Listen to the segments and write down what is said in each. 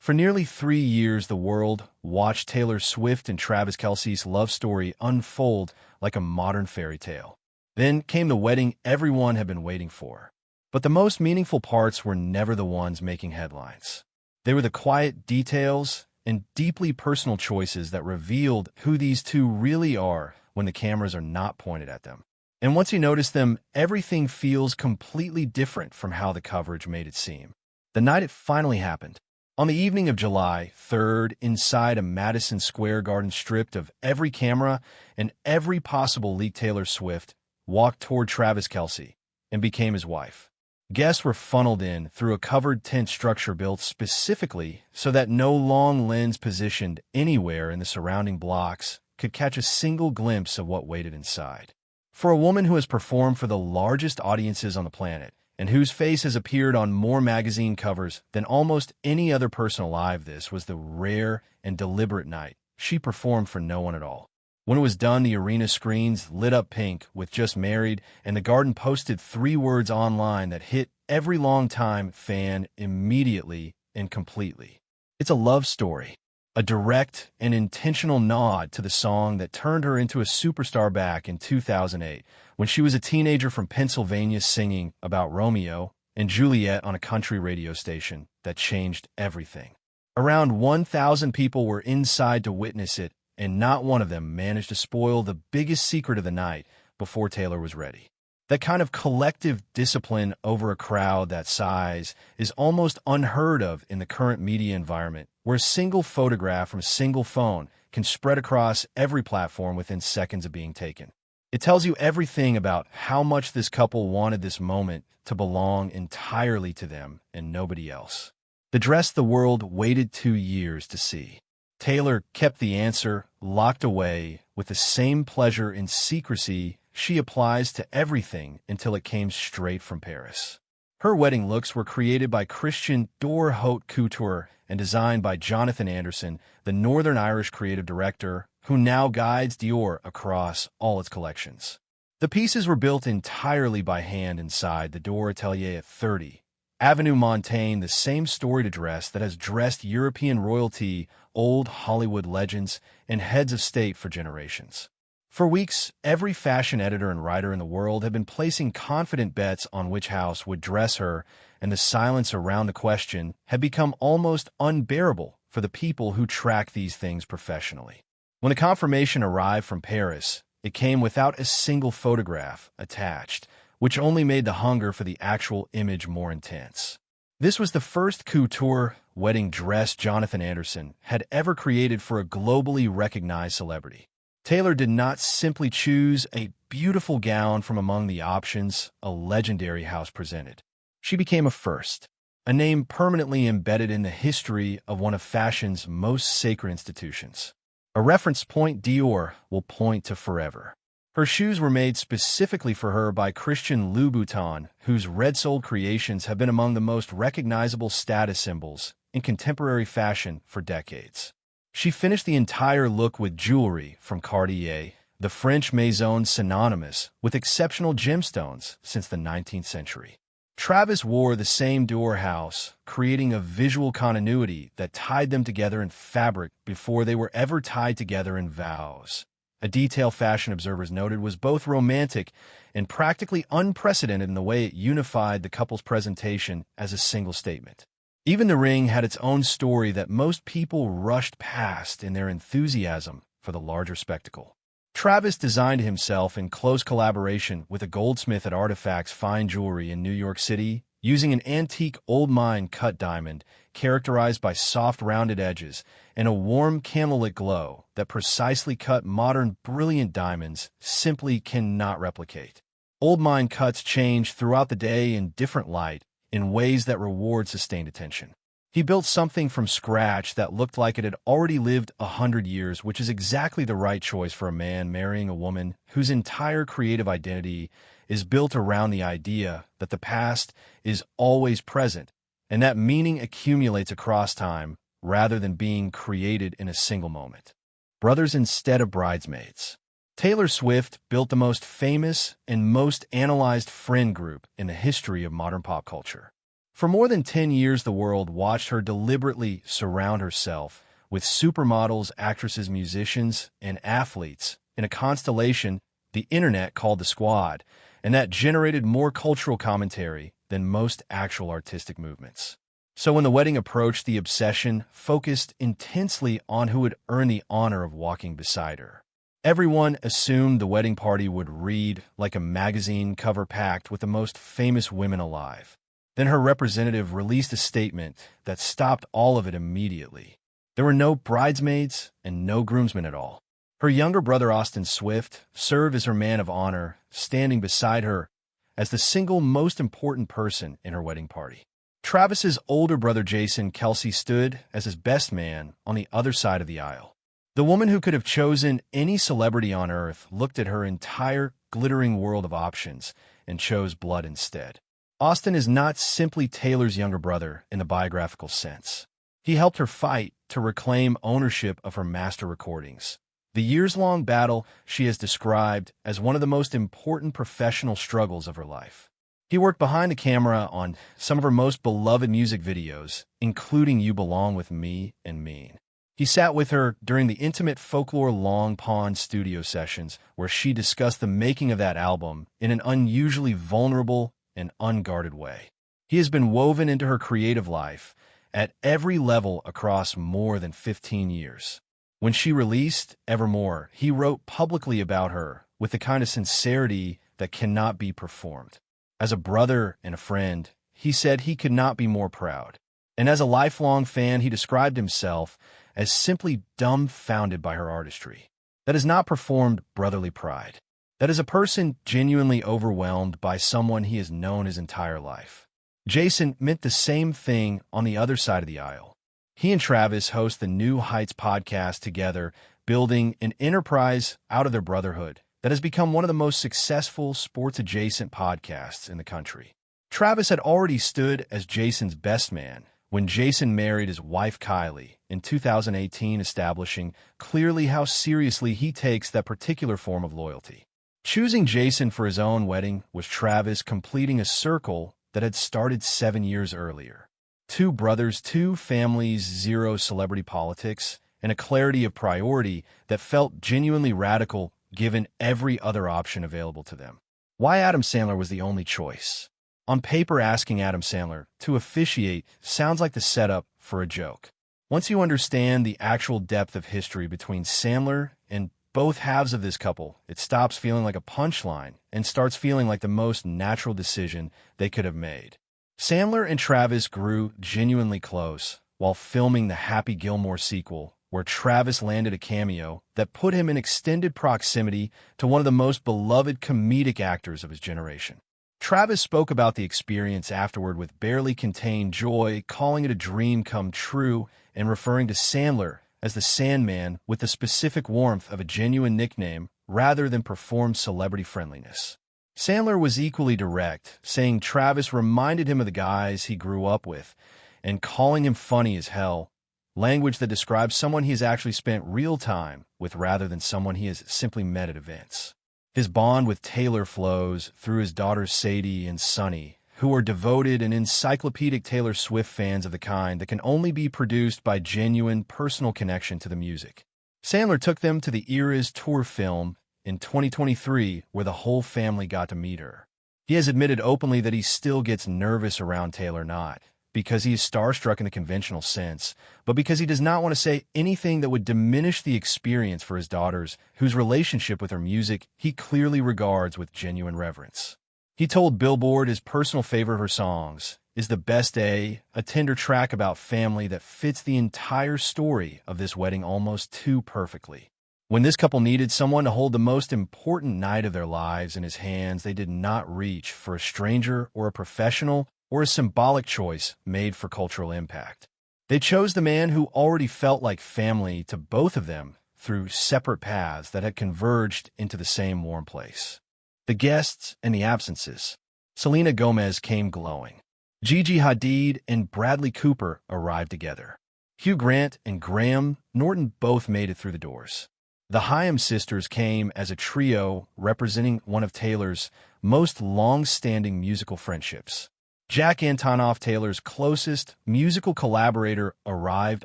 For nearly 3 years, the world watched Taylor Swift and Travis Kelce's love story unfold like a modern fairy tale. Then came the wedding everyone had been waiting for. But the most meaningful parts were never the ones making headlines. They were the quiet details and deeply personal choices that revealed who these two really are when the cameras are not pointed at them. And once you notice them, everything feels completely different from how the coverage made it seem. The night it finally happened. On the evening of July 3rd, inside a Madison Square Garden stripped of every camera and every possible leak, Taylor Swift walked toward Travis Kelce and became his wife. Guests were funneled in through a covered tent structure built specifically so that no long lens positioned anywhere in the surrounding blocks could catch a single glimpse of what waited inside. For a woman who has performed for the largest audiences on the planet, and whose face has appeared on more magazine covers than almost any other person alive, this was the rare and deliberate night. She performed for no one at all. When it was done, the arena screens lit up pink with "Just Married," and the Garden posted 3 words online that hit every longtime fan immediately and completely. It's a love story, a direct and intentional nod to the song that turned her into a superstar back in 2008, when she was a teenager from Pennsylvania singing about Romeo and Juliet on a country radio station that changed everything. Around 1,000 people were inside to witness it, and not one of them managed to spoil the biggest secret of the night before Taylor was ready. That kind of collective discipline over a crowd that size is almost unheard of in the current media environment, where a single photograph from a single phone can spread across every platform within seconds of being taken. It tells you everything about how much this couple wanted this moment to belong entirely to them and nobody else. The dress the world waited 2 years to see. Taylor kept the answer locked away with the same pleasure and secrecy she applies to everything until it came straight from Paris. Her wedding looks were created by Christian Dior Haute Couture and designed by Jonathan Anderson, the Northern Irish creative director, who now guides Dior across all its collections. The pieces were built entirely by hand inside the Dior Atelier at 30 Avenue Montaigne, the same storied dress that has dressed European royalty, old Hollywood legends, and heads of state for generations. For weeks, every fashion editor and writer in the world had been placing confident bets on which house would dress her, and the silence around the question had become almost unbearable for the people who track these things professionally. When the confirmation arrived from Paris, it came without a single photograph attached, which only made the hunger for the actual image more intense. This was the first couture wedding dress Jonathan Anderson had ever created for a globally recognized celebrity. Taylor did not simply choose a beautiful gown from among the options a legendary house presented. She became a first, a name permanently embedded in the history of one of fashion's most sacred institutions. A reference point Dior will point to forever. Her shoes were made specifically for her by Christian Louboutin, whose red-soled creations have been among the most recognizable status symbols in contemporary fashion for decades. She finished the entire look with jewelry from Cartier, the French maison synonymous with exceptional gemstones since the 19th century. Travis wore the same Dior house, creating a visual continuity that tied them together in fabric before they were ever tied together in vows. A detail fashion observers noted was both romantic and practically unprecedented in the way it unified the couple's presentation as a single statement. Even the ring had its own story that most people rushed past in their enthusiasm for the larger spectacle. Travis designed himself in close collaboration with a goldsmith at Artifacts Fine Jewelry in New York City, using an antique old mine cut diamond characterized by soft rounded edges and a warm candlelit glow that precisely cut modern brilliant diamonds simply cannot replicate. Old mine cuts change throughout the day in different light in ways that reward sustained attention. He built something from scratch that looked like it had already lived 100 years, which is exactly the right choice for a man marrying a woman whose entire creative identity is built around the idea that the past is always present and that meaning accumulates across time rather than being created in a single moment. Brothers instead of bridesmaids. Taylor Swift built the most famous and most analyzed friend group in the history of modern pop culture. For more than 10 years, the world watched her deliberately surround herself with supermodels, actresses, musicians, and athletes in a constellation the internet called the Squad, and that generated more cultural commentary than most actual artistic movements. So when the wedding approached, the obsession focused intensely on who would earn the honor of walking beside her. Everyone assumed the wedding party would read like a magazine cover packed with the most famous women alive. Then her representative released a statement that stopped all of it immediately. There were no bridesmaids and no groomsmen at all. Her younger brother, Austin Swift, served as her man of honor, standing beside her as the single most important person in her wedding party. Travis's older brother, Jason Kelce, stood as his best man on the other side of the aisle. The woman who could have chosen any celebrity on earth looked at her entire glittering world of options and chose blood instead. Austin is not simply Taylor's younger brother in the biographical sense. He helped her fight to reclaim ownership of her master recordings. The years-long battle she has described as one of the most important professional struggles of her life. He worked behind the camera on some of her most beloved music videos, including You Belong With Me and Mean. He sat with her during the intimate Folklore Long Pond studio sessions where she discussed the making of that album in an unusually vulnerable and unguarded way. He has been woven into her creative life at every level across more than 15 years. When she released Evermore, he wrote publicly about her with the kind of sincerity that cannot be performed. As a brother and a friend, he said he could not be more proud. And as a lifelong fan, he described himself as simply dumbfounded by her artistry. That is not performed brotherly pride. That is a person genuinely overwhelmed by someone he has known his entire life. Jason meant the same thing on the other side of the aisle. He and Travis host the New Heights podcast together, building an enterprise out of their brotherhood that has become one of the most successful sports-adjacent podcasts in the country. Travis had already stood as Jason's best man when Jason married his wife Kylie in 2018, establishing clearly how seriously he takes that particular form of loyalty. Choosing Jason for his own wedding was Travis completing a circle that had started 7 years earlier. 2 brothers, 2 families, 0 celebrity politics, and a clarity of priority that felt genuinely radical given every other option available to them. Why Adam Sandler was the only choice? On paper, asking Adam Sandler to officiate sounds like the setup for a joke. Once you understand the actual depth of history between Sandler and both halves of this couple, it stops feeling like a punchline and starts feeling like the most natural decision they could have made. Sandler and Travis grew genuinely close while filming the Happy Gilmore sequel, where Travis landed a cameo that put him in extended proximity to one of the most beloved comedic actors of his generation. Travis spoke about the experience afterward with barely contained joy, calling it a dream come true and referring to Sandler as the Sandman with the specific warmth of a genuine nickname rather than performed celebrity friendliness. Sandler was equally direct, saying Travis reminded him of the guys he grew up with and calling him funny as hell, language that describes someone he has actually spent real time with rather than someone he has simply met at events. His bond with Taylor flows through his daughters Sadie and Sunny, who are devoted and encyclopedic Taylor Swift fans of the kind that can only be produced by genuine personal connection to the music. Sandler took them to the Eras tour film in 2023, where the whole family got to meet her. He has admitted openly that he still gets nervous around Taylor, not because he is starstruck in the conventional sense, but because he does not want to say anything that would diminish the experience for his daughters, whose relationship with her music he clearly regards with genuine reverence. He told Billboard his personal favorite of her songs is The Best Day, a tender track about family that fits the entire story of this wedding almost too perfectly. When this couple needed someone to hold the most important night of their lives in his hands, they did not reach for a stranger or a professional or a symbolic choice made for cultural impact. They chose the man who already felt like family to both of them through separate paths that had converged into the same warm place. The guests and the absences. Selena Gomez came glowing. Gigi Hadid and Bradley Cooper arrived together. Hugh Grant and Graham Norton both made it through the doors. The Haim sisters came as a trio representing one of Taylor's most long-standing musical friendships. Jack Antonoff, Taylor's closest musical collaborator, arrived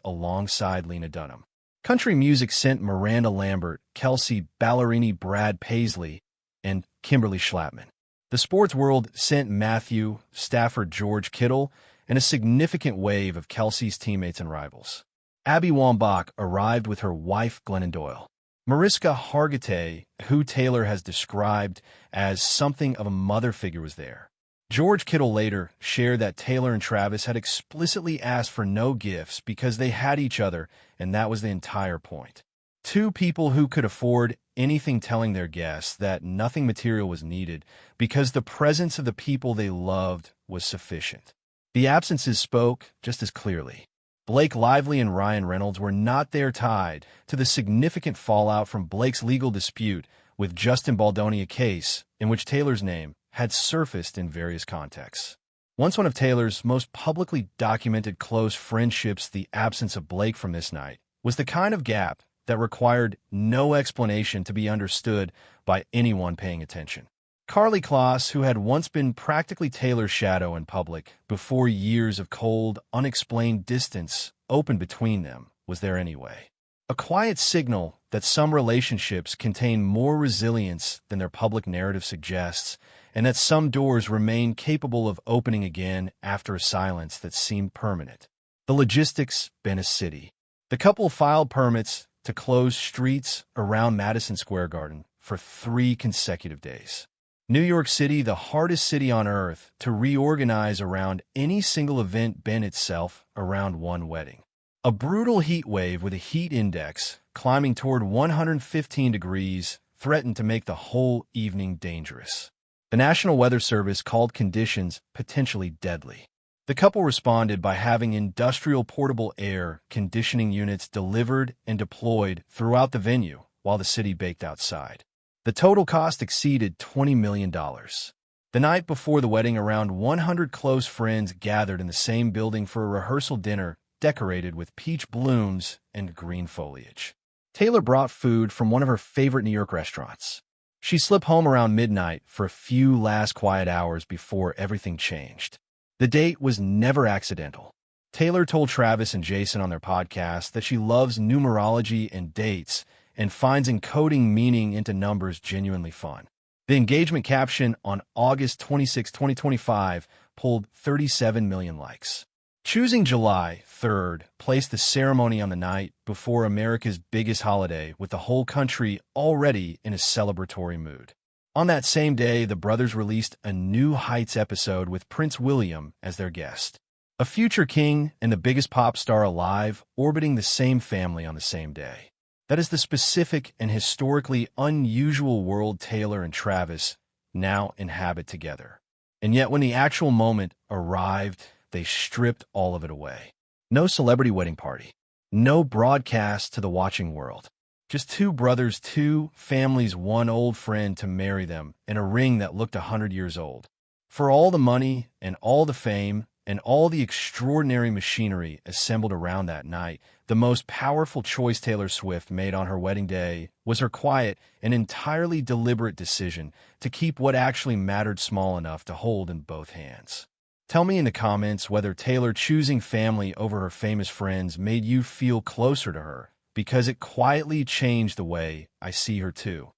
alongside Lena Dunham. Country music sent Miranda Lambert, Kelce Ballerini, Brad Paisley, and Kimberly Schlappman. The sports world sent Matthew Stafford, George Kittle, and a significant wave of Kelce's teammates and rivals. Abby Wambach arrived with her wife, Glennon Doyle. Mariska Hargitay, who Taylor has described as something of a mother figure, was there. George Kittle later shared that Taylor and Travis had explicitly asked for no gifts because they had each other, and that was the entire point. Two people who could afford anything, telling their guests that nothing material was needed because the presence of the people they loved was sufficient. The absences spoke just as clearly. Blake Lively and Ryan Reynolds were not there, tied to the significant fallout from Blake's legal dispute with Justin Baldoni, a case in which Taylor's name had surfaced in various contexts. Once one of Taylor's most publicly documented close friendships, the absence of Blake from this night was the kind of gap that required no explanation to be understood by anyone paying attention. Carly Kloss, who had once been practically Taylor's shadow in public before years of cold, unexplained distance opened between them, was there anyway. A quiet signal that some relationships contain more resilience than their public narrative suggests, and that some doors remain capable of opening again after a silence that seemed permanent. The logistics, Venice City. The couple filed permits to close streets around Madison Square Garden for 3 consecutive days. New York City, the hardest city on earth to reorganize around any single event, bent itself around one wedding. A brutal heat wave with a heat index climbing toward 115 degrees threatened to make the whole evening dangerous. The National Weather Service called conditions potentially deadly. The couple responded by having industrial portable air conditioning units delivered and deployed throughout the venue while the city baked outside. The total cost exceeded $20 million. The night before the wedding, around 100 close friends gathered in the same building for a rehearsal dinner decorated with peach blooms and green foliage. Taylor brought food from one of her favorite New York restaurants. She slipped home around midnight for a few last quiet hours before everything changed. The date was never accidental. Taylor told Travis and Jason on their podcast that she loves numerology and dates and finds encoding meaning into numbers genuinely fun. The engagement caption on August 26, 2025, pulled 37 million likes. Choosing July 3rd placed the ceremony on the night before America's biggest holiday, with the whole country already in a celebratory mood. On that same day, the brothers released a New Heights episode with Prince William as their guest. A future king and the biggest pop star alive orbiting the same family on the same day. That is the specific and historically unusual world Taylor and Travis now inhabit together. And yet when the actual moment arrived, they stripped all of it away. No celebrity wedding party. No broadcast to the watching world. Just two brothers, two families, one old friend to marry them in a ring that looked 100 years old. For all the money and all the fame and all the extraordinary machinery assembled around that night, the most powerful choice Taylor Swift made on her wedding day was her quiet and entirely deliberate decision to keep what actually mattered small enough to hold in both hands. Tell me in the comments whether Taylor choosing family over her famous friends made you feel closer to her, because it quietly changed the way I see her too.